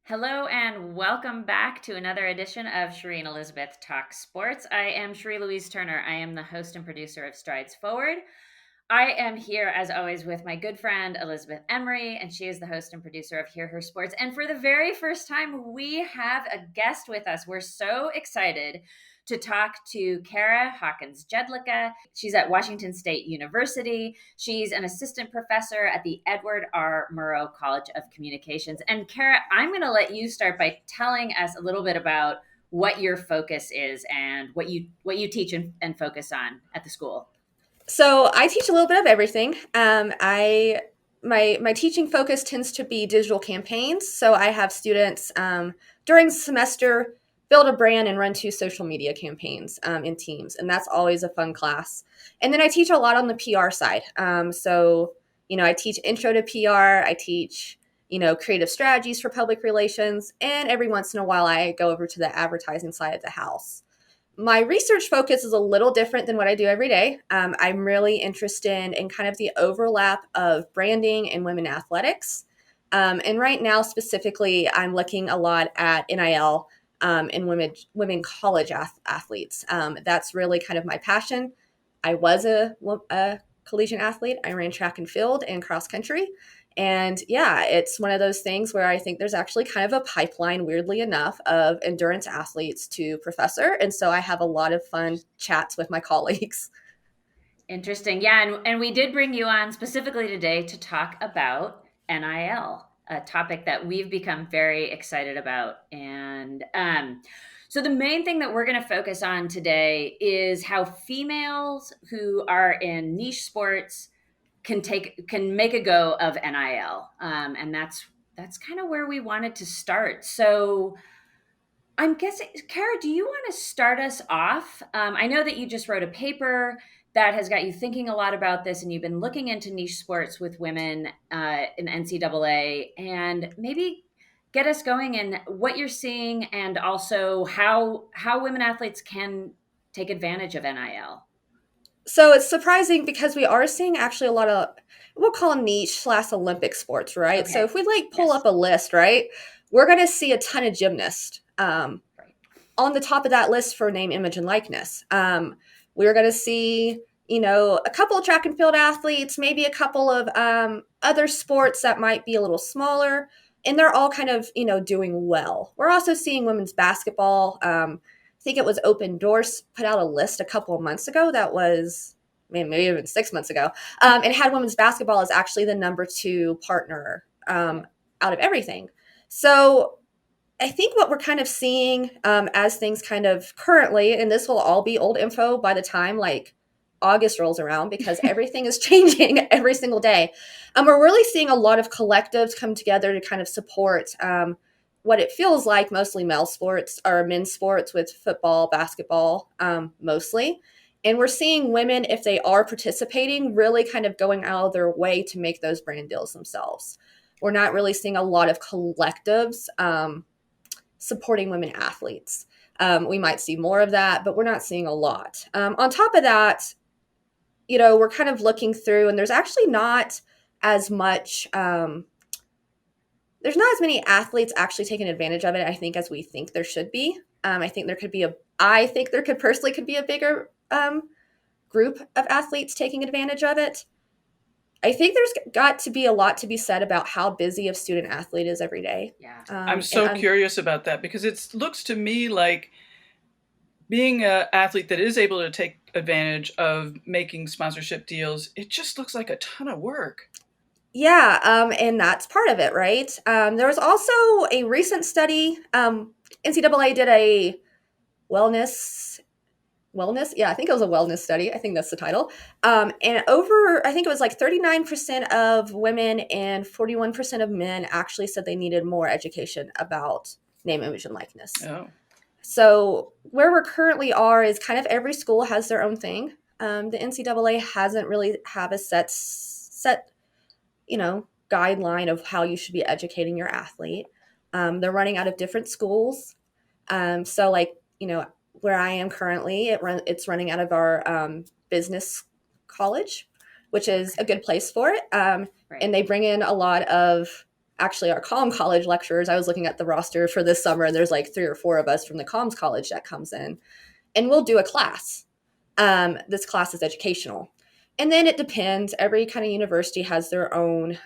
Hello and welcome back to another edition of Cherie and Elizabeth Talk Sports. I am Cherie Louise Turner. I am the host and producer of Strides Forward. I am here, as always, with my good friend Elizabeth Emery, and she is the host and producer of Hear Her Sports. And for the very first time, we have a guest with us. We're so excited to talk to Cara Hawkins-Jedlicka. She's at Washington State University. She's an assistant professor at the Edward R. Murrow College of Communications. And Cara, I'm going to let you start by telling us a little bit about what your focus is and what you teach and focus on at the school. So I teach a little bit of everything. I my teaching focus tends to be digital campaigns. So I have students during the semester build a brand and run 2 social media campaigns in teams, and that's always a fun class. And then I teach a lot on the PR side. I teach intro to PR. I teach creative strategies for public relations, and every once in a while I go over to the advertising side of the house. My research focus is a little different than what I do every day. I'm really interested in kind of the overlap of branding and women athletics. And right now, specifically, I'm looking a lot at NIL and women college athletes. That's really kind of my passion. I was a collegiate athlete. I ran track and field and cross country. And yeah, it's one of those things where I think there's actually kind of a pipeline, weirdly enough, of endurance athletes to professor. And so I have a lot of fun chats with my colleagues. Interesting. Yeah. And we did bring you on specifically today to talk about NIL, a topic that we've become very excited about. So, the main thing that we're going to focus on today is how females who are in niche sports can make a go of NIL. And that's kind of where we wanted to start. So, I'm guessing, Cara, do you want to start us off? I know that you just wrote a paper that has got you thinking a lot about this, and you've been looking into niche sports with women in NCAA, and maybe get us going in what you're seeing, and also how women athletes can take advantage of NIL. So it's surprising because we are seeing actually a lot of, we'll call them niche/Olympic sports, right? So Okay. if we pull Yes. up a list, right, we're going to see a ton of gymnasts. Right. On the top of that list for name, image, and likeness. We're going to see, a couple of track and field athletes, maybe a couple of other sports that might be a little smaller, and they're all kind of, doing well. We're also seeing women's basketball. I think it was Open Doors put out a list a couple of months ago that was, maybe even 6 months ago, and had women's basketball as actually the number 2 partner out of everything. So I think what we're kind of seeing as things kind of currently, and this will all be old info by the time August rolls around because everything is changing every single day. We're really seeing a lot of collectives come together to kind of support what it feels like mostly male sports or men's sports with football, basketball mostly. And we're seeing women, if they are participating, really kind of going out of their way to make those brand deals themselves. We're not really seeing a lot of collectives supporting women athletes. We might see more of that, but we're not seeing a lot. On top of that, we're kind of looking through, and there's actually not as much. There's not as many athletes actually taking advantage of it, I think, as we think there should be. I think there could be I think there could personally could be a bigger group of athletes taking advantage of it. I think there's got to be a lot to be said about how busy a student athlete is every day. Yeah. I'm so curious about that because it looks to me like being an athlete that is able to take advantage of making sponsorship deals, it just looks like a ton of work. Yeah, and that's part of it, right? There was also a recent study. NCAA did a wellness yeah, I think it was a wellness study. I think that's the title. And I think it was like 39% of women and 41% of men actually said they needed more education about name, image, and likeness. Oh. So where we currently are is kind of every school has their own thing. The NCAA hasn't really have a set guideline of how you should be educating your athlete. They're running out of different schools. So where I am currently, it's running out of our business college, which is a good place for it. Right. And they bring in a lot of actually our comm college lecturers, I was looking at the roster for this summer, and there's like 3 or 4 of us from the comms college that comes in, and we'll do a class. This class is educational. And then it depends. Every kind of university has their own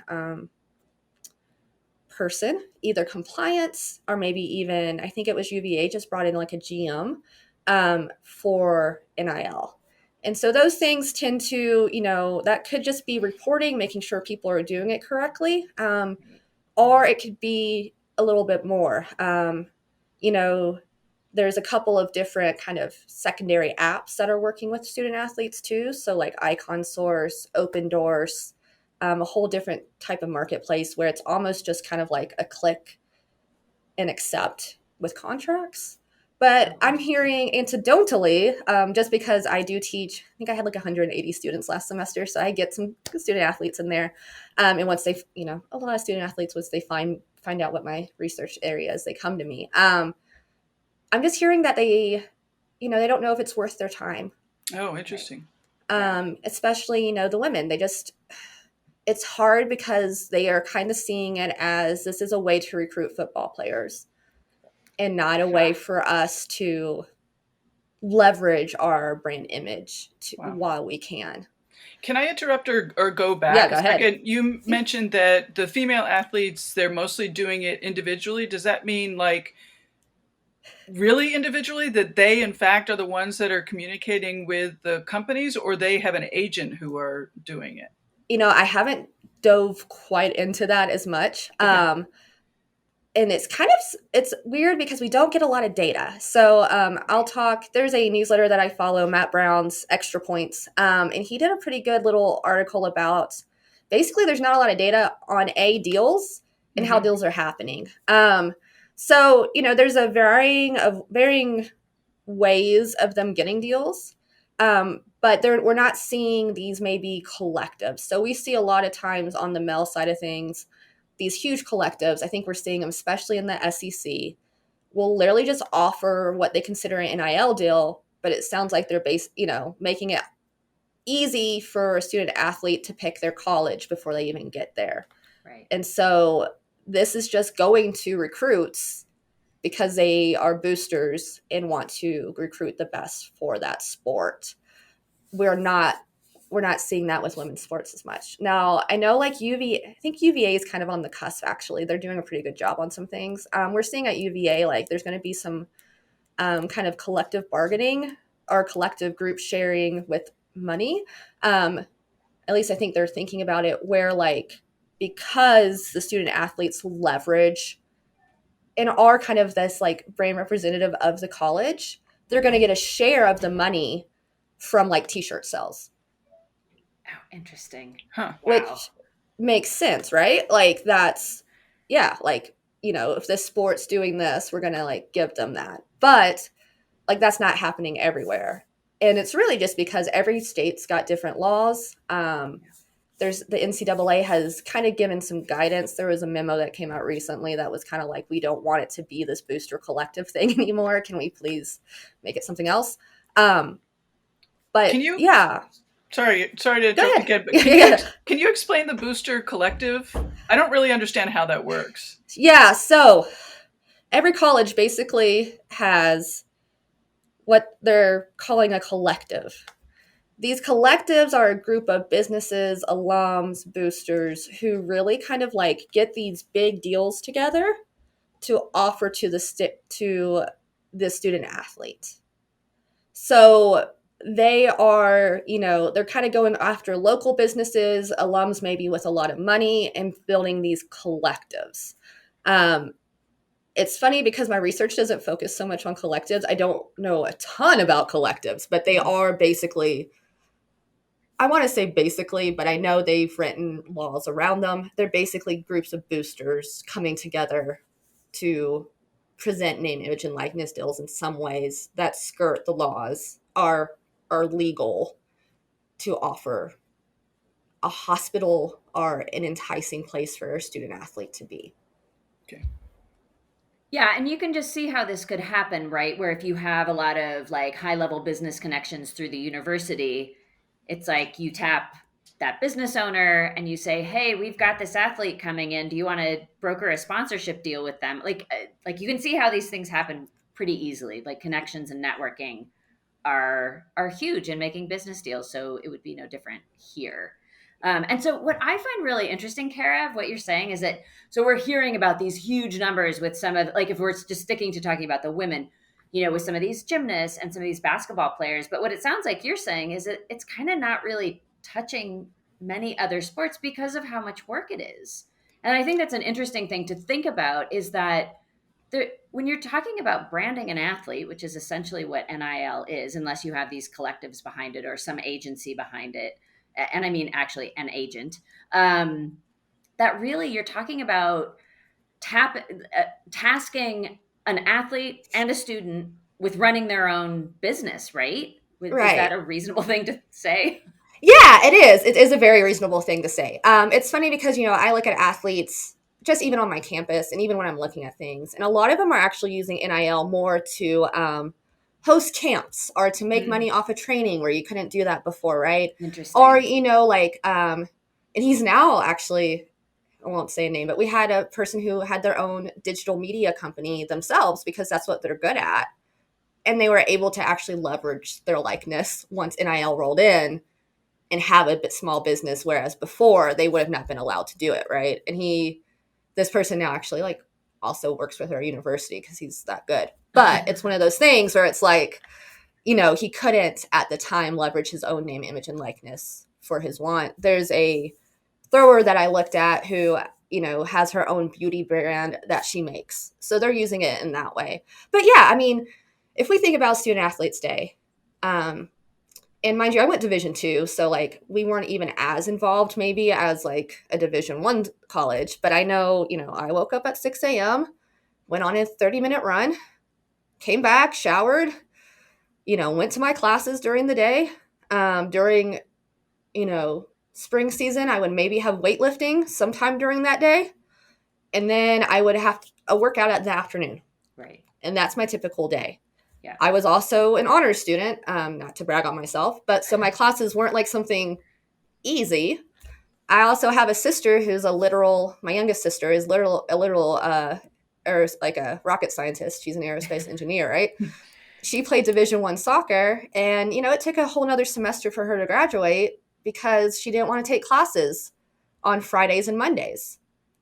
person, either compliance or maybe even, I think it was UVA just brought in like a GM for NIL. And so those things tend to, that could just be reporting, making sure people are doing it correctly. Or it could be a little bit more. There's a couple of different kind of secondary apps that are working with student athletes too. So like Icon Source, Open Doors, a whole different type of marketplace where it's almost just kind of like a click and accept with contracts. But I'm hearing anecdotally, just because I do teach, I think I had like 180 students last semester, so I get some student athletes in there. And once they, a lot of student athletes, once they find out what my research area is, they come to me. I'm just hearing that they don't know if it's worth their time. Oh, interesting. Especially, the women, it's hard because they are kind of seeing it as this is a way to recruit football players and not a way for us to leverage our brand image while we can. Can I interrupt or go back? Yeah, go ahead. Second? You mentioned that the female athletes, they're mostly doing it individually. Does that mean like really individually, that they in fact are the ones that are communicating with the companies, or they have an agent who are doing it? I haven't dove quite into that as much. Okay. And it's weird because we don't get a lot of data. So there's a newsletter that I follow, Matt Brown's Extra Points. And he did a pretty good little article about basically there's not a lot of data on deals and how deals are happening. So, there's a varying ways of them getting deals. But we're not seeing these maybe collectives. So we see a lot of times on the male side of things, these huge collectives, I think we're seeing them especially in the SEC, will literally just offer what they consider an NIL deal, but it sounds like they're making it easy for a student athlete to pick their college before they even get there. Right. And so this is just going to recruits because they are boosters and want to recruit the best for that sport. We're not seeing that with women's sports as much. Now, I know like I think UVA is kind of on the cusp, actually. They're doing a pretty good job on some things. We're seeing at UVA, like there's going to be some kind of collective bargaining or collective group sharing with money. At least I think they're thinking about it where like, because the student athletes leverage and are kind of this like brand representative of the college, they're going to get a share of the money from like t-shirt sales. Oh, interesting. Huh. Which Wow. makes sense, right? Like that's, like, if this sport's doing this, we're going to like give them that. But like that's not happening everywhere. And it's really just because every state's got different laws. There's the NCAA has kind of given some guidance. There was a memo that came out recently that was kind of like, we don't want it to be this booster collective thing anymore. Can we please make it something else? But can you? Yeah. Sorry to interrupt again. But can you explain the booster collective? I don't really understand how that works. Yeah. So every college basically has what they're calling a collective. These collectives are a group of businesses, alums, boosters who really kind of like get these big deals together to offer to the student athlete. So they are, they're kind of going after local businesses, alums maybe with a lot of money, and building these collectives. It's funny because my research doesn't focus so much on collectives. I don't know a ton about collectives, but they are basically, I want to say basically, but I know they've written laws around them. They're basically groups of boosters coming together to present name, image, and likeness deals in some ways that skirt the laws, are legal to offer a hospital or an enticing place for a student athlete to be. Okay. Yeah, and you can just see how this could happen, right? Where if you have a lot of like high level business connections through the university, it's like you tap that business owner and you say, "Hey, we've got this athlete coming in. Do you want to broker a sponsorship deal with them?" Like you can see how these things happen pretty easily. Like connections and networking are huge in making business deals. So it would be no different here. And so what I find really interesting, Cara, of what you're saying is that so we're hearing about these huge numbers with some of, like, if we're just sticking to talking about the women, with some of these gymnasts and some of these basketball players. But what it sounds like you're saying is that it's kind of not really touching many other sports because of how much work it is. And I think that's an interesting thing to think about is that when you're talking about branding an athlete, which is essentially what NIL is, unless you have these collectives behind it or some agency behind it, and I mean actually an agent, that really you're talking about tasking an athlete and a student with running their own business, right? Is that Right. a reasonable thing to say? Yeah, it is. It is a very reasonable thing to say. It's funny because, I look at athletes just even on my campus and even when I'm looking at things, and a lot of them are actually using NIL more to host camps or to make money off of training where you couldn't do that before, right? Interesting. Or, and he's now actually, I won't say a name, but we had a person who had their own digital media company themselves because that's what they're good at. And they were able to actually leverage their likeness once NIL rolled in and have a bit small business, whereas before they would have not been allowed to do it, right? And this person now actually like also works with our university because he's that good. But it's one of those things where it's like, he couldn't at the time leverage his own name, image, and likeness for his want. There's a thrower that I looked at who, has her own beauty brand that she makes. So they're using it in that way. But yeah, I mean, if we think about Student Athletes Day, and mind you, I went Division II, so like we weren't even as involved maybe as like a Division I college. But I know, I woke up at 6 a.m., went on a 30-minute run, came back, showered, went to my classes during the day. During, spring season, I would maybe have weightlifting sometime during that day. And then I would have a workout at the afternoon. Right. And that's my typical day. Yeah. I was also an honors student, not to brag on myself, but so my classes weren't like something easy. I also have a sister who's my youngest sister is or like a rocket scientist. She's an aerospace engineer, right? She played Division I soccer, and it took a whole nother semester for her to graduate because she didn't want to take classes on Fridays and Mondays.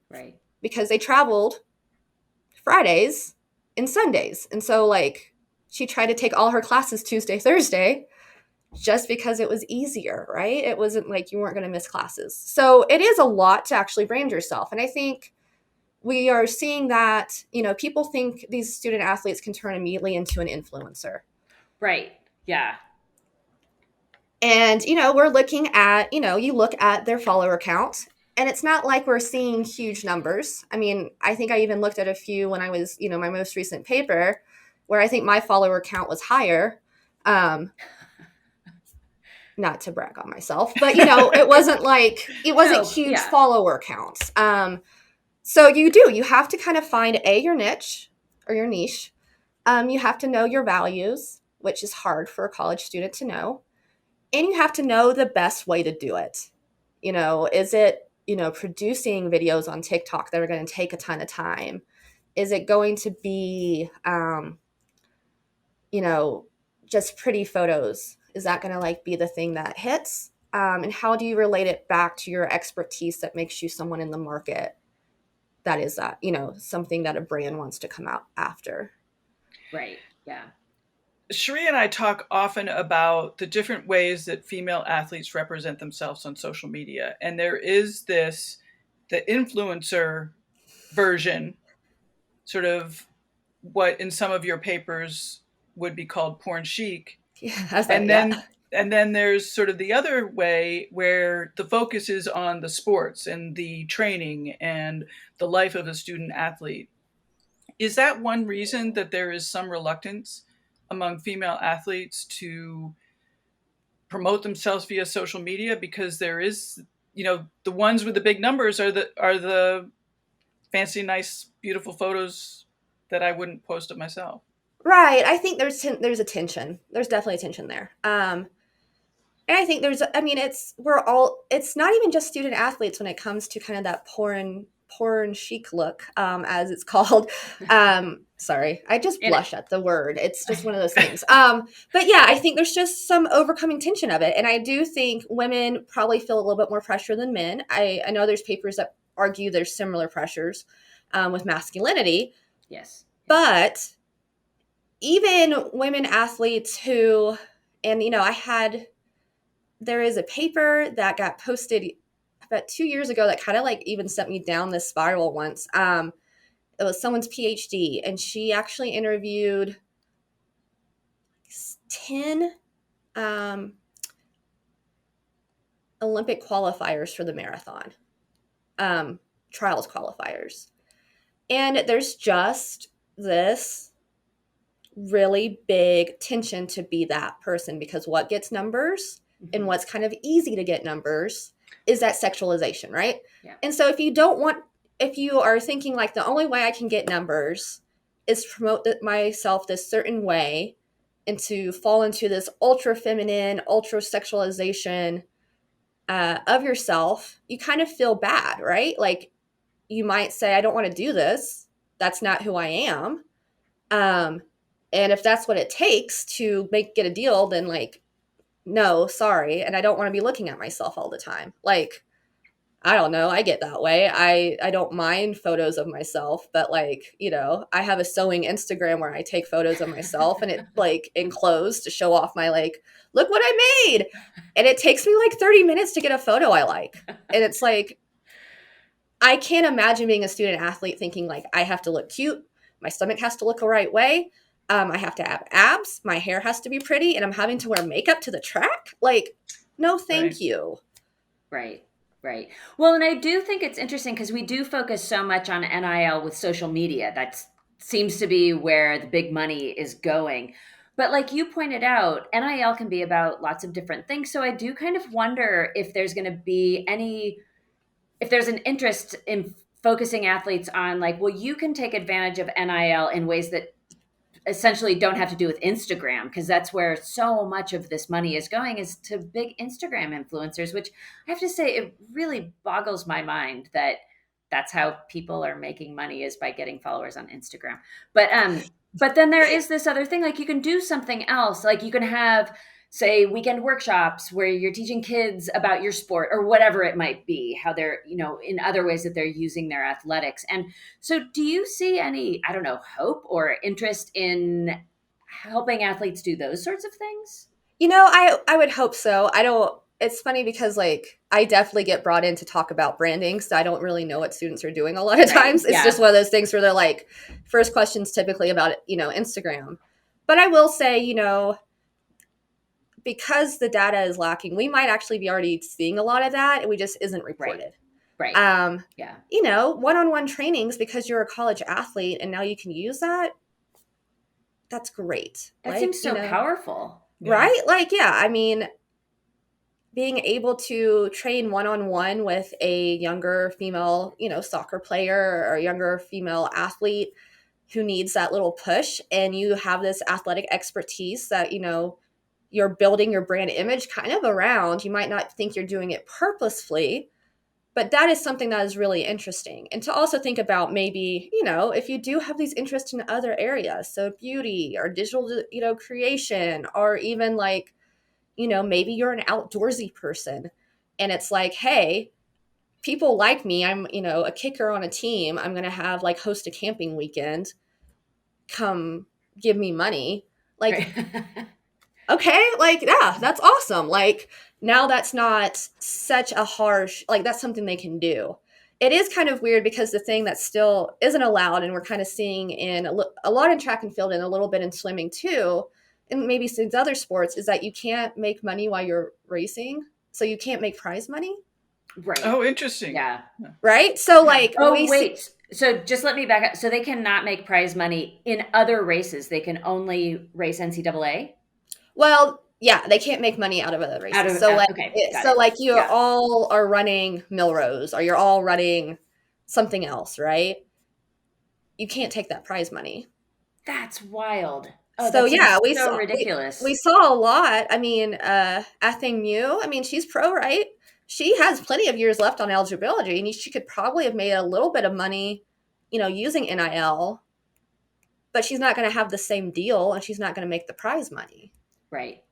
Right. Because they traveled Fridays and Sundays. And so like she tried to take all her classes Tuesday, Thursday, just because it was easier, right? It wasn't like you weren't going to miss classes. So it is a lot to actually brand yourself. And I think we are seeing that, people think these student athletes can turn immediately into an influencer. Right. Yeah. And, we're looking at, you look at their follower count, and it's not like we're seeing huge numbers. I mean, I think I even looked at a few when I was, my most recent paper, where I think my follower count was higher. Not to brag on myself, but, it wasn't huge follower counts. So you have to kind of find your niche or your niche. You have to know your values, which is hard for a college student to know. And you have to know the best way to do it. Is it, producing videos on TikTok that are going to take a ton of time? Is it going to be, just pretty photos? Is that going to be the thing that hits? And how do you relate it back to your expertise that makes you someone in the market that is something that a brand wants to come out after? Right. Yeah. Cherie and I talk often about the different ways that female athletes represent themselves on social media. And there is the influencer version, sort of what in some of your papers would be called porn chic. Yeah, and then there's sort of the other way where the focus is on the sports and the training and the life of a student athlete. Is that one reason that there is some reluctance among female athletes to promote themselves via social media? Because there is, the ones with the big numbers are the fancy, nice, beautiful photos that I wouldn't post of myself. Right. I think there's a tension. There's definitely a tension there. And I think it's not even just student athletes when it comes to kind of that porn chic look, as it's called. Sorry, I just blush at the word. It's just one of those things. But yeah, I think there's just some overcoming tension of it. And I do think women probably feel a little bit more pressure than men. I know there's papers that argue there's similar pressures with masculinity. Yes. But even women athletes who, and there is a paper that got posted about 2 years ago that kind of like even sent me down this spiral once. It was someone's PhD, and she actually interviewed 10 Olympic qualifiers for the marathon, trials qualifiers. And there's just this really big tension to be that person, because what gets numbers and what's kind of easy to get numbers is that sexualization, right? Yeah. And so if you are thinking like the only way I can get numbers is to promote myself this certain way and to fall into this ultra feminine, ultra sexualization of yourself, you kind of feel bad, right? Like you might say, I don't want to do this. That's not who I am. And if that's what it takes to get a deal, then like, no, sorry. And I don't want to be looking at myself all the time. Like, I don't know. I get that way. I don't mind photos of myself, but like, I have a sewing Instagram where I take photos of myself and it like enclosed to show off my like, look what I made. And it takes me like 30 minutes to get a photo I like. And it's like, I can't imagine being a student athlete thinking like, I have to look cute. My stomach has to look the right way. I have to have abs. My hair has to be pretty. And I'm having to wear makeup to the track. Like, no, thank you. Right. Right. Well, and I do think it's interesting because we do focus so much on NIL with social media. That seems to be where the big money is going. But like you pointed out, NIL can be about lots of different things. So I do kind of wonder if there's going to be if there's an interest in focusing athletes on like, well, you can take advantage of NIL in ways that essentially don't have to do with Instagram, because that's where so much of this money is going, is to big Instagram influencers, which I have to say, it really boggles my mind that that's how people are making money, is by getting followers on Instagram. But then there is this other thing, like you can do something else, like you can have, say, weekend workshops where you're teaching kids about your sport or whatever it might be, how they're, in other ways that they're using their athletics. And so do you see any, I don't know, hope or interest in helping athletes do those sorts of things? I would hope so. It's funny because like I definitely get brought in to talk about branding, so I don't really know what students are doing a lot of times. It's just one of those things where they're like, first questions typically about, Instagram. But I will say, because the data is lacking, we might actually be already seeing a lot of that, and we just isn't reported. Right. One-on-one trainings, because you're a college athlete and now you can use that. That's great. That seems so powerful. Right? Like, yeah, I mean, being able to train one-on-one with a younger female, soccer player or a younger female athlete who needs that little push, and you have this athletic expertise that, you're building your brand image kind of around. You might not think you're doing it purposefully, but that is something that is really interesting. And to also think about maybe, if you do have these interests in other areas, so beauty or digital, creation, or even like, maybe you're an outdoorsy person and it's like, hey, people like me. I'm, a kicker on a team. I'm going to have like host a camping weekend. Come give me money. Like, okay, like, yeah, that's awesome. Like, now that's not such a harsh, like, that's something they can do. It is kind of weird because the thing that still isn't allowed, and we're kind of seeing in a lot in track and field and a little bit in swimming too, and maybe some other sports, is that you can't make money while you're racing. So you can't make prize money. Right. Oh, interesting. Yeah. Right? So like, so just let me back up. So they cannot make prize money in other races. They can only race NCAA? Well, yeah, they can't make money out of other races. You all are running Milrose, or you're all running something else, right? You can't take that prize money. That's wild. Oh, So that seems yeah, so we ridiculous. saw a lot. I mean, Athing Mu, I mean, she's pro, right? She has plenty of years left on eligibility, and she could probably have made a little bit of money, using NIL, but she's not going to have the same deal, and she's not going to make the prize money. Right.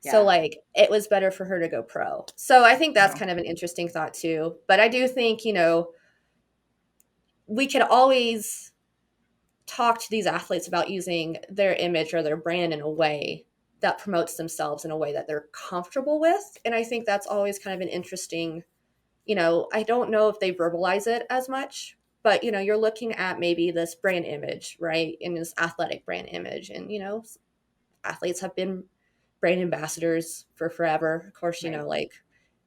So Yeah. like it was better for her to go pro. So I think that's Wow. kind of an interesting thought too. But I do think, we could always talk to these athletes about using their image or their brand in a way that promotes themselves in a way that they're comfortable with. And I think that's always kind of an interesting, I don't know if they verbalize it as much, but you're looking at maybe this brand image, right? And this athletic brand image. And, athletes have been brand ambassadors for forever. Of course, Right. like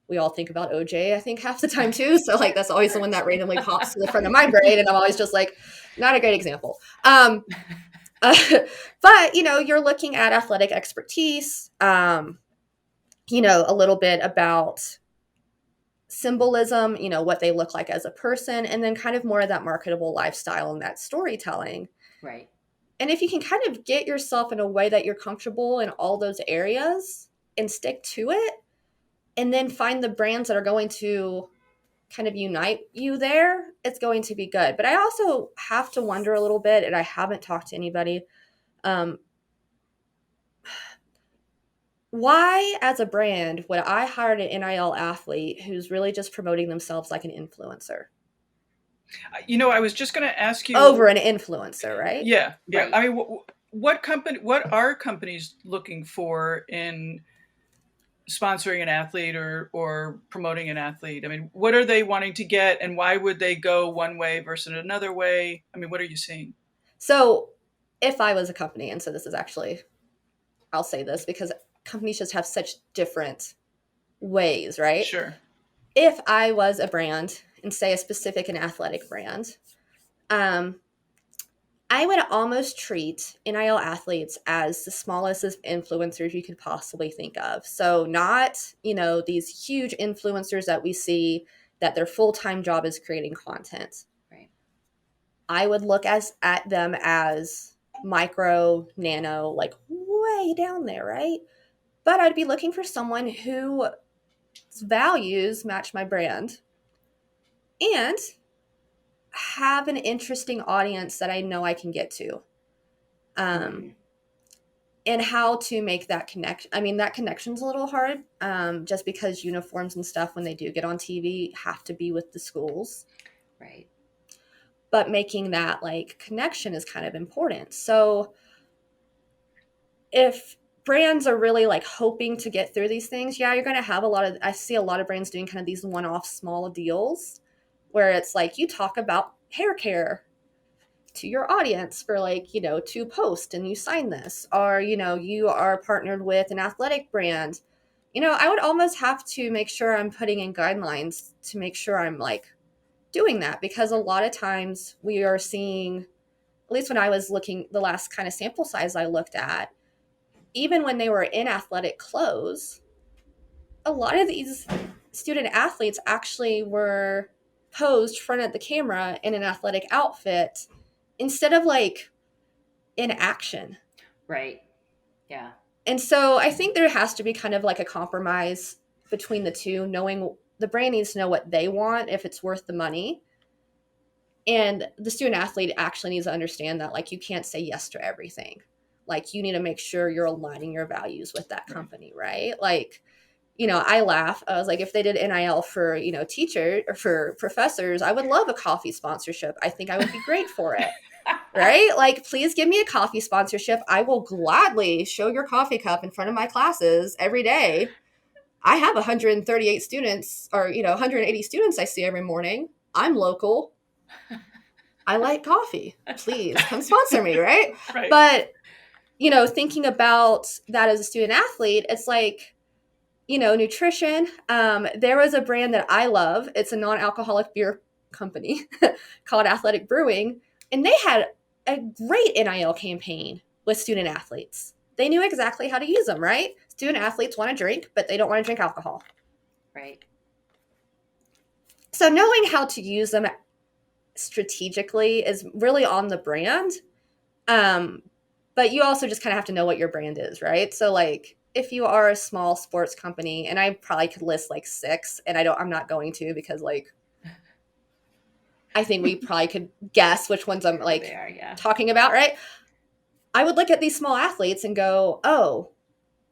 we all think about OJ, I think half the time too. So like that's always the one that Course. randomly pops to the front of my brain. And I'm always just like, not a great example. But you're looking at athletic expertise, a little bit about symbolism, what they look like as a person, and then kind of more of that marketable lifestyle and that storytelling. Right. And if you can kind of get yourself in a way that you're comfortable in all those areas and stick to it, and then find the brands that are going to kind of unite you there, it's going to be good. But I also have to wonder a little bit, and I haven't talked to anybody, why, as a brand, would I hire an NIL athlete who's really just promoting themselves like an influencer I was just going to ask you. over an influencer, right? Yeah, yeah. Right. I mean, what are companies looking for in sponsoring an athlete or promoting an athlete? I mean, what are they wanting to get, and why would they go one way versus another way? I mean, what are you seeing? So if I was a company, and so this is actually, I'll say this because companies just have such different ways, right? Sure. If I was a brand and say a specific and athletic brand, I would almost treat NIL athletes as the smallest of influencers you could possibly think of. So not, these huge influencers that we see that their full-time job is creating content. Right. I would look at them as micro, nano, like way down there, right? But I'd be looking for someone whose values match my brand and have an interesting audience that I know I can get to. Mm. And how to make that connection. I mean, that connection's a little hard, just because uniforms and stuff, when they do get on TV, have to be with the schools. Right. But making that like connection is kind of important. So if brands are really like hoping to get through these things, yeah, you're going to have I see a lot of brands doing kind of these one-off small deals where it's like you talk about hair care to your audience for like, to post and you sign this, or, you are partnered with an athletic brand. I would almost have to make sure I'm putting in guidelines to make sure I'm like doing that, because a lot of times we are seeing, at least when I was looking, the last kind of sample size I looked at, even when they were in athletic clothes, a lot of these student athletes actually were posed front of the camera in an athletic outfit instead of like in action. Right. Yeah. And so I think there has to be kind of like a compromise between the two, knowing the brand needs to know what they want, if it's worth the money. And the student athlete actually needs to understand that like you can't say yes to everything. Like you need to make sure you're aligning your values with that company, right? Like, I laugh. I was like, if they did NIL for, teacher or for professors, I would love a coffee sponsorship. I think I would be great for it. Right? Like, please give me a coffee sponsorship. I will gladly show your coffee cup in front of my classes every day. I have 138 students or, 180 students I see every morning. I'm local. I like coffee. Please come sponsor me, right? Right. But, thinking about that as a student athlete, it's like, nutrition. There was a brand that I love. It's a non-alcoholic beer company called Athletic Brewing. And they had a great NIL campaign with student athletes. They knew exactly how to use them, right? Student athletes want to drink, but they don't want to drink alcohol. Right. So knowing how to use them strategically is really on the brand. but you also just kind of have to know what your brand is, right? So like if you are a small sports company, and I probably could list like 6, and I'm not going to, because like I think we probably could guess which ones I'm like talking about, right? I would look at these small athletes and go, oh,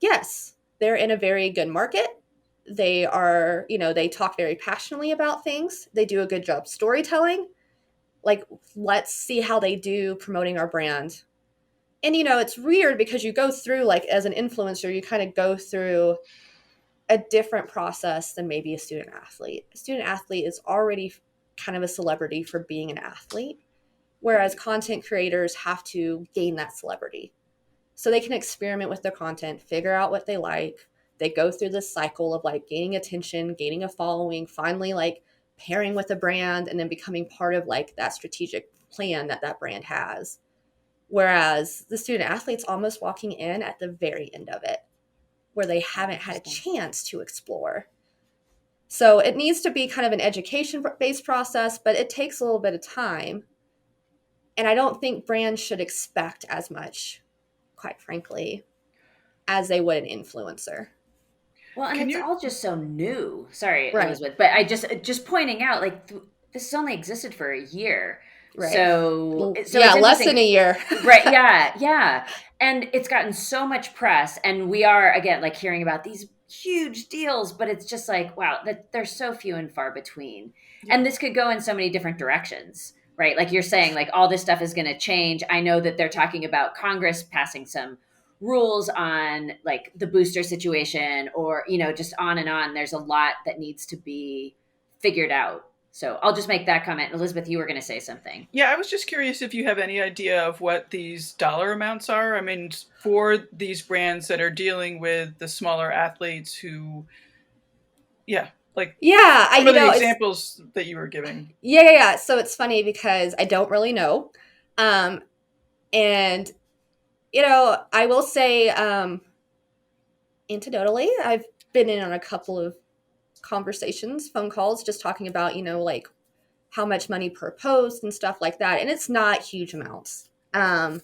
yes, they're in a very good market. They are, they talk very passionately about things. They do a good job storytelling. Like, let's see how they do promoting our brand. And, it's weird because you go through, like, as an influencer, you kind of go through a different process than maybe a student athlete. A student athlete is already kind of a celebrity for being an athlete, whereas content creators have to gain that celebrity. So they can experiment with their content, figure out what they like. They go through this cycle of like gaining attention, gaining a following, finally like pairing with a brand, and then becoming part of like that strategic plan that brand has. Whereas the student athlete's almost walking in at the very end of it, where they haven't had a chance to explore. So it needs to be kind of an education-based process, but it takes a little bit of time. And I don't think brands should expect as much, quite frankly, as they would an influencer. Well, and it's all just so new. Sorry, Right. Elizabeth, but I just pointing out, like, this has only existed for a year. Right. So yeah, less than a year. Right. Yeah. And it's gotten so much press, and we are, again, like hearing about these huge deals, but it's just like, wow, that they're so few and far between. Yeah. And this could go in so many different directions, right? Like you're saying, like all this stuff is going to change. I know that they're talking about Congress passing some rules on like the booster situation, or, just on and on. There's a lot that needs to be figured out. So I'll just make that comment. Elizabeth, you were going to say something. Yeah, I was just curious if you have any idea of what these dollar amounts are. I mean, for these brands that are dealing with the smaller athletes who, like some of the examples that you were giving. Yeah. So it's funny because I don't really know. And, I will say anecdotally, I've been in on a couple of conversations, phone calls, just talking about, like how much money per post and stuff like that. And it's not huge amounts. It's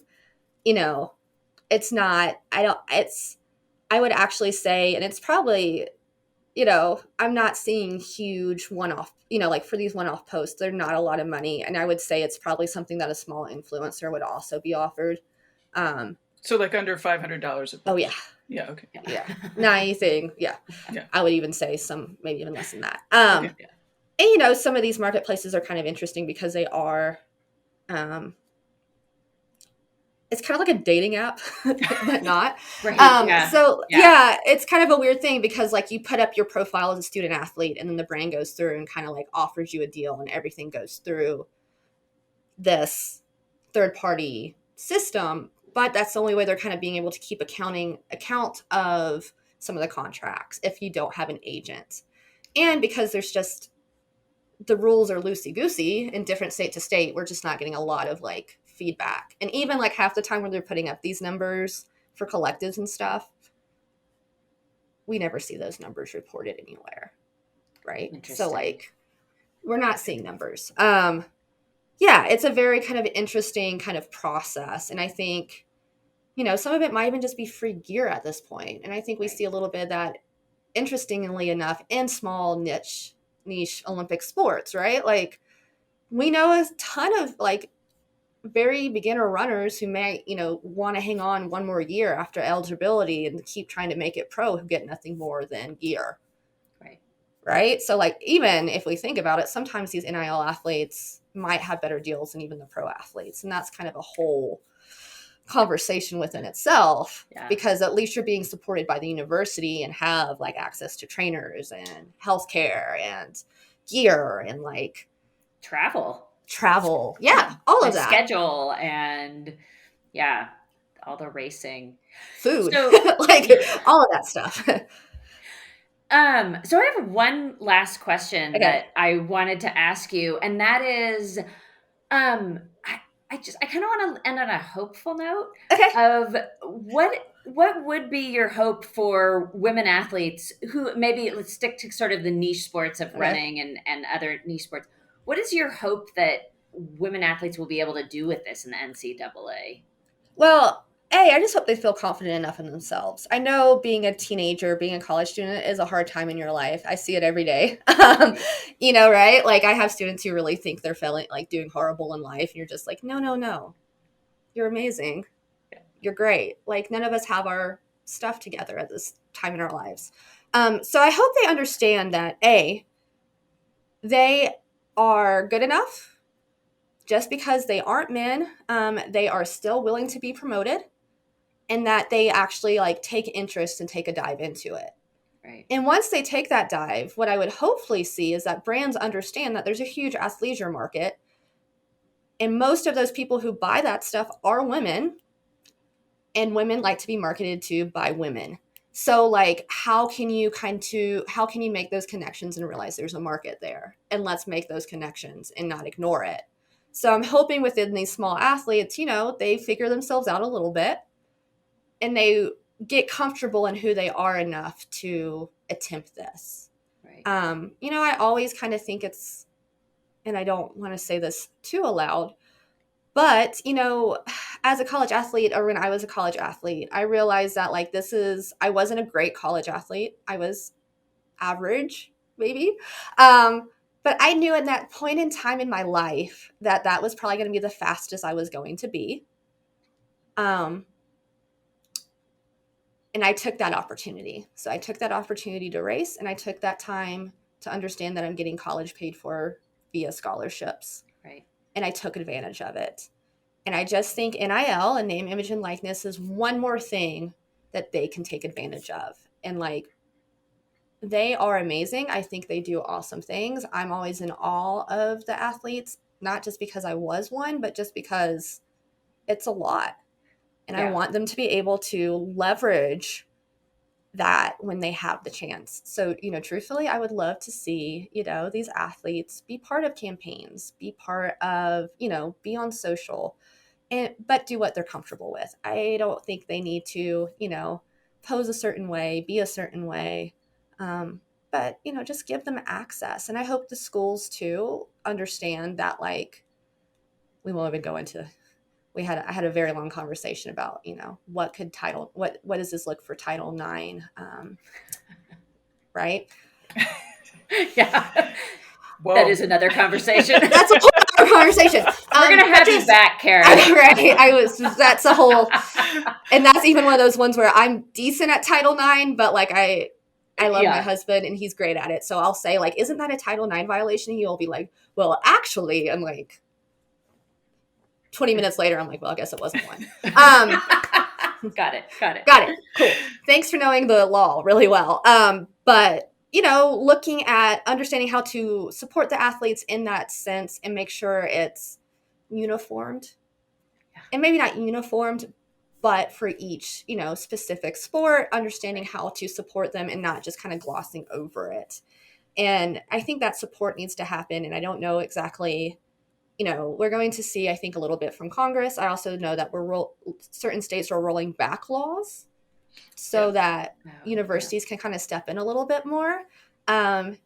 not, I would actually say, and it's probably, I'm not seeing huge one-off, like for these one-off posts, they're not a lot of money. And I would say it's probably something that a small influencer would also be offered. So like under $500 a post. Oh yeah. Yeah. Okay. Yeah. Not anything. Yeah. I would even say some, maybe even less than that. Okay. And, some of these marketplaces are kind of interesting because they are, it's kind of like a dating app, but not. Right. So it's kind of a weird thing because like you put up your profile as a student athlete, and then the brand goes through and kind of like offers you a deal, and everything goes through this third party system. But that's the only way they're kind of being able to keep account of some of the contracts if you don't have an agent. And because there's just, the rules are loosey-goosey in different state to state, we're just not getting a lot of like feedback. And even like half the time when they're putting up these numbers for collectives and stuff, we never see those numbers reported anywhere. Right. So like, we're not seeing numbers. It's a very kind of interesting kind of process. And I think, some of it might even just be free gear at this point. And I think we see a little bit of that, interestingly enough, in small niche Olympic sports, right? Like we know a ton of like very beginner runners who may, want to hang on one more year after eligibility and keep trying to make it pro, who get nothing more than gear. Right. So like, even if we think about it, sometimes these NIL athletes might have better deals than even the pro athletes. And that's kind of a whole conversation within itself, because at least you're being supported by the university and have like access to trainers and healthcare and gear and like travel. Yeah. All of that. Schedule and all the racing. Food. So, like all of that stuff. So I have one last question that I wanted to ask you, and that is, I kind of want to end on a hopeful note of what would be your hope for women athletes who maybe, let's stick to sort of the niche sports of running and other niche sports. What is your hope that women athletes will be able to do with this in the NCAA? Well, I just hope they feel confident enough in themselves. I know being a teenager, being a college student is a hard time in your life. I see it every day. You know, right? Like I have students who really think they're failing, like doing horrible in life. And you're just like, no, no, no. You're amazing. You're great. Like none of us have our stuff together at this time in our lives. So I hope they understand that they are good enough. Just because they aren't men, they are still willing to be promoted, and that they actually like take interest and take a dive into it. Right. And once they take that dive, what I would hopefully see is that brands understand that there's a huge athleisure market, and most of those people who buy that stuff are women, and women like to be marketed to by women. So like how can you make those connections and realize there's a market there, and let's make those connections and not ignore it. So I'm hoping within these small athletes, you know, they figure themselves out a little bit and they get comfortable in who they are enough to attempt this. Right. You know, I always kind of think it's, and I don't want to say this too aloud, but, you know, as a college athlete, or when I was a college athlete, I realized that like I wasn't a great college athlete. I was average, maybe. But I knew at that point in time in my life that that was probably going to be the fastest I was going to be. And I took that opportunity. So I took that opportunity to race, and I took that time to understand that I'm getting college paid for via scholarships. Right. And I took advantage of it. And I just think NIL and name, image, and likeness is one more thing that they can take advantage of. And like, they are amazing. I think they do awesome things. I'm always in awe of the athletes, not just because I was one, but just because it's a lot. And I want them to be able to leverage that when they have the chance. So, you know, truthfully, I would love to see, you know, these athletes be part of campaigns, be part of, you know, be on social, but do what they're comfortable with. I don't think they need to, you know, pose a certain way, be a certain way. But, you know, just give them access. And I hope the schools too understand that, like, we won't even go into, I had a very long conversation about, you know, what does this look for Title IX? Right? Yeah. Whoa. That is another conversation. That's a whole other conversation. We're going to have you back, Cara. Right. That's a whole, and that's even one of those ones where I'm decent at Title IX, but like I love my husband and he's great at it. So I'll say like, isn't that a Title IX violation? He'll be like, well, actually, I'm like, 20 minutes later, I'm like, well, I guess it wasn't one. Got it. Cool. Thanks for knowing the law really well. But, you know, looking at understanding how to support the athletes in that sense and make sure it's uniformed. And maybe not uniformed, but for each, you know, specific sport, understanding how to support them and not just kind of glossing over it. And I think that support needs to happen. And I don't know exactly, you know, we're going to see, I think, a little bit from Congress. I also know that certain states are rolling back laws so that universities can kind of step in a little bit more. And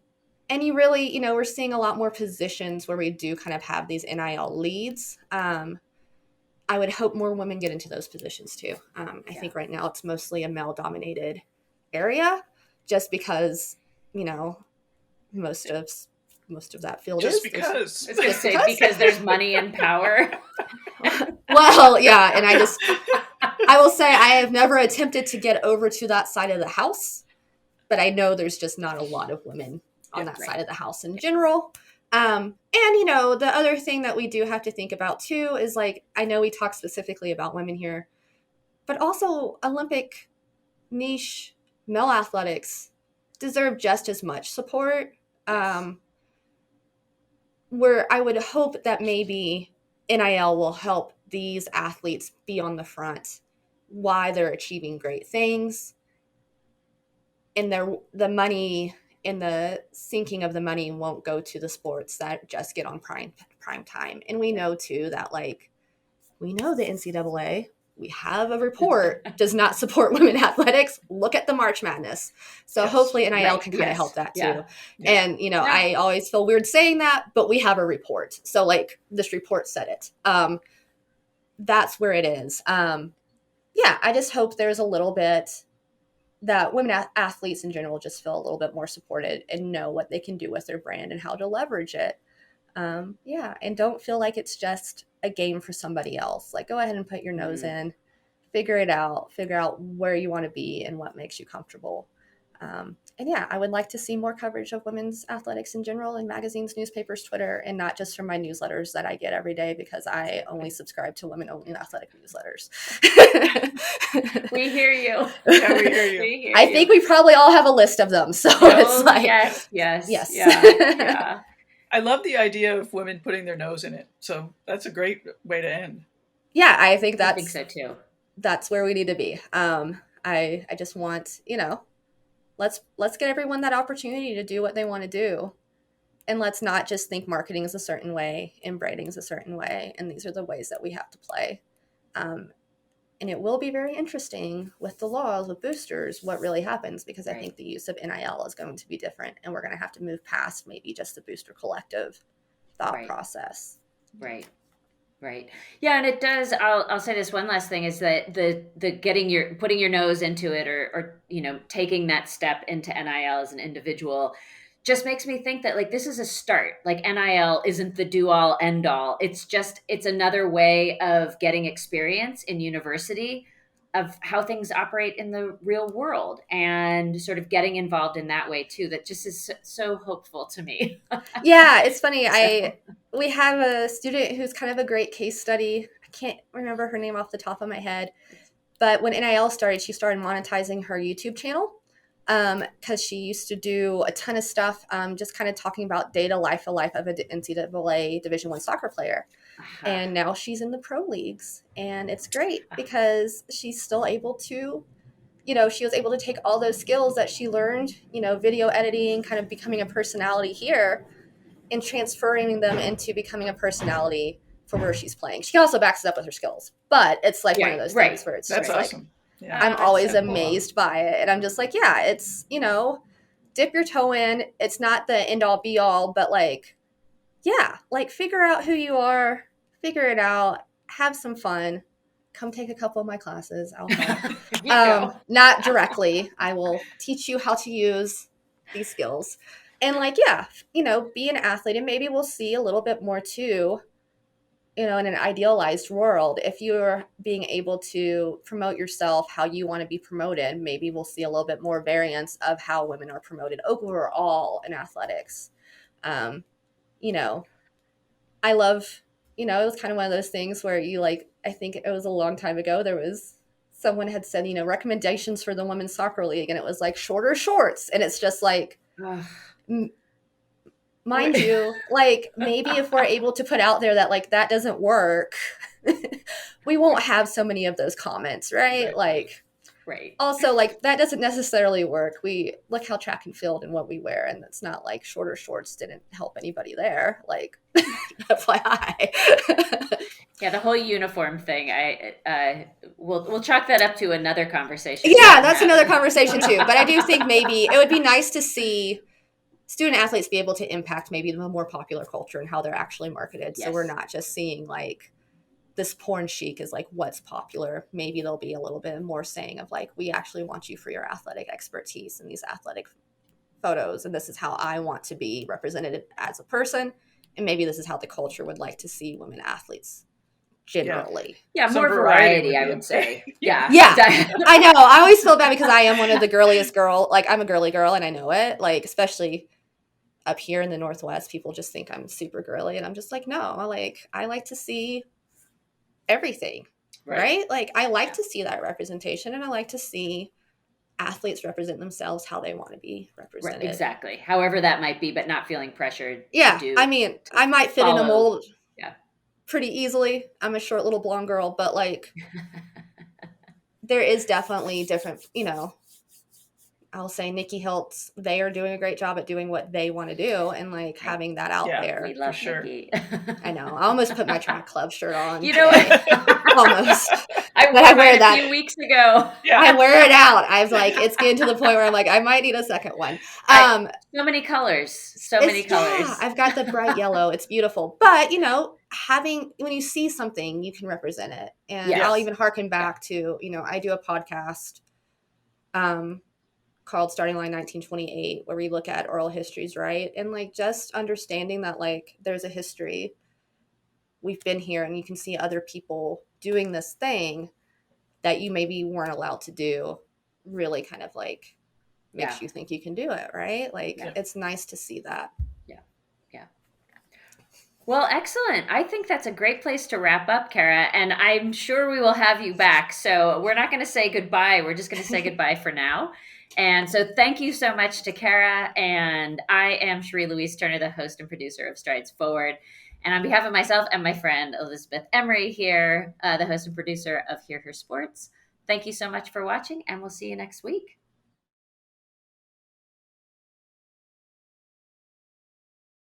you really, you know, we're seeing a lot more positions where we do kind of have these NIL leads. I would hope more women get into those positions too. I think right now it's mostly a male-dominated area, just because, you know, most of that field just is. Because. I was going to say because there's money and power. Well, yeah, and I will say I have never attempted to get over to that side of the house, but I know there's just not a lot of women on that side of the house in general. And, you know, the other thing that we do have to think about too is like, I know we talk specifically about women here, but also Olympic niche male athletics deserve just as much support. Where I would hope that maybe NIL will help these athletes be on the front while they're achieving great things. And the money and the sinking of the money won't go to the sports that just get on prime time. And we know too that like, we know the NCAA, we have a report, does not support women athletics. Look at the March Madness. So hopefully NIL can kind of help that too. And, you know, I always feel weird saying that, but we have a report. So like this report said it. That's where it is. yeah, I just hope there's a little bit that women athletes in general just feel a little bit more supported and know what they can do with their brand and how to leverage it. Yeah, and don't feel like it's just a game for somebody else. Like, go ahead and put your nose in, figure out where you want to be and what makes you comfortable. And yeah, I would like to see more coverage of women's athletics in general in magazines, newspapers, Twitter, and not just from my newsletters that I get every day because I only subscribe to women-only athletic newsletters. We hear you. Yeah, we hear you. We hear I think we probably all have a list of them. So it's like, yes. yes. Yeah. I love the idea of women putting their nose in it. So that's a great way to end. Yeah, I think I think so too. That's where we need to be. I just want, let's get everyone that opportunity to do what they want to do. And let's not just think marketing is a certain way and branding is a certain way. And these are the ways that we have to play. And it will be very interesting with the laws, with boosters, what really happens, because I think the use of NIL is going to be different. And we're going to have to move past maybe just the booster collective thought process. Right. Yeah, and it does. I'll say this one last thing is that the putting your nose into it or taking that step into NIL as an individual just makes me think that like this is a start. Like NIL isn't the do all end all. It's another way of getting experience in university of how things operate in the real world and sort of getting involved in that way too. That just is so hopeful to me. Yeah, it's funny. We have a student who's kind of a great case study. I can't remember her name off the top of my head, but when NIL started, she started monetizing her YouTube channel because she used to do a ton of stuff, just kind of talking about life of an NCAA Division I soccer player. And now she's in the pro leagues, and it's great because she's still able to, she was able to take all those skills that she learned, video editing, kind of becoming a personality here, and transferring them into becoming a personality for where she's playing. She also backs it up with her skills, but it's like one of those things where it's that's just awesome. Like, I'm always amazed by it. And I'm just like, yeah, it's, dip your toe in. It's not the end all be all, but like, yeah, like figure out who you are, figure it out, have some fun. Come take a couple of my classes. I'll help. Not directly. I will teach you how to use these skills. And like, yeah, be an athlete, and maybe we'll see a little bit more too, in an idealized world. If you're being able to promote yourself how you want to be promoted, maybe we'll see a little bit more variance of how women are promoted overall in athletics. I love, it was kind of one of those things where I think it was a long time ago, someone had said, recommendations for the women's soccer league, and it was like shorter shorts. And it's just like, mind you, like maybe if we're able to put out there that like that doesn't work, we won't have so many of those comments, right? Also, like that doesn't necessarily work. We look how track and field and what we wear, and it's not like shorter shorts didn't help anybody there. Like, FYI. Yeah, the whole uniform thing. We'll chalk that up to another conversation. Yeah, that's another conversation too. But I do think maybe it would be nice to see student athletes be able to impact maybe the more popular culture and how they're actually marketed. Yes. So we're not just seeing like this porn chic is like what's popular. Maybe there'll be a little bit more saying of like, we actually want you for your athletic expertise and these athletic photos. And this is how I want to be represented as a person. And maybe this is how the culture would like to see women athletes generally. Yeah, more variety, I would say. Yeah. I know. I always feel bad because I am one of the girliest girl. Like I'm a girly girl and I know it. Like, especially up here in the Northwest, people just think I'm super girly. And I'm just like, no, I like to see everything, right? Like I like to see that representation, and I like to see athletes represent themselves how they want to be represented. Right, exactly. However that might be, but not feeling pressured. I mean, I might fit in a mold pretty easily. I'm a short little blonde girl, but like there is definitely different, I'll say Nikki Hiltz, they are doing a great job at doing what they want to do and like having that out Yeah, there. We love sure. Nikki. I know. I almost put my track club shirt on. You know today. what? Almost. I But wore I wear mine a that. few weeks ago. Yeah. I wear it out. I was like, it's getting to the point where I'm like, I might need a second one. So many colors. So many colors. Yeah, I've got the bright yellow. It's beautiful. But, you know, when you see something, you can represent it. And Yes. I'll even harken back to, you know, I do a podcast called Starting Line 1928, where we look at oral histories, right? And like just understanding that like there's a history. We've been here and you can see other people doing this thing that you maybe weren't allowed to do really kind of like makes you think you can do it, right? Like it's nice to see that. Yeah. Well, excellent. I think that's a great place to wrap up, Cara, and I'm sure we will have you back. So we're not going to say goodbye. We're just going to say goodbye for now. And so thank you so much to Cara. And I am Cherie Louise Turner, the host and producer of Strides Forward. And on behalf of myself and my friend Elizabeth Emery here, the host and producer of Hear Her Sports, thank you so much for watching, and we'll see you next week.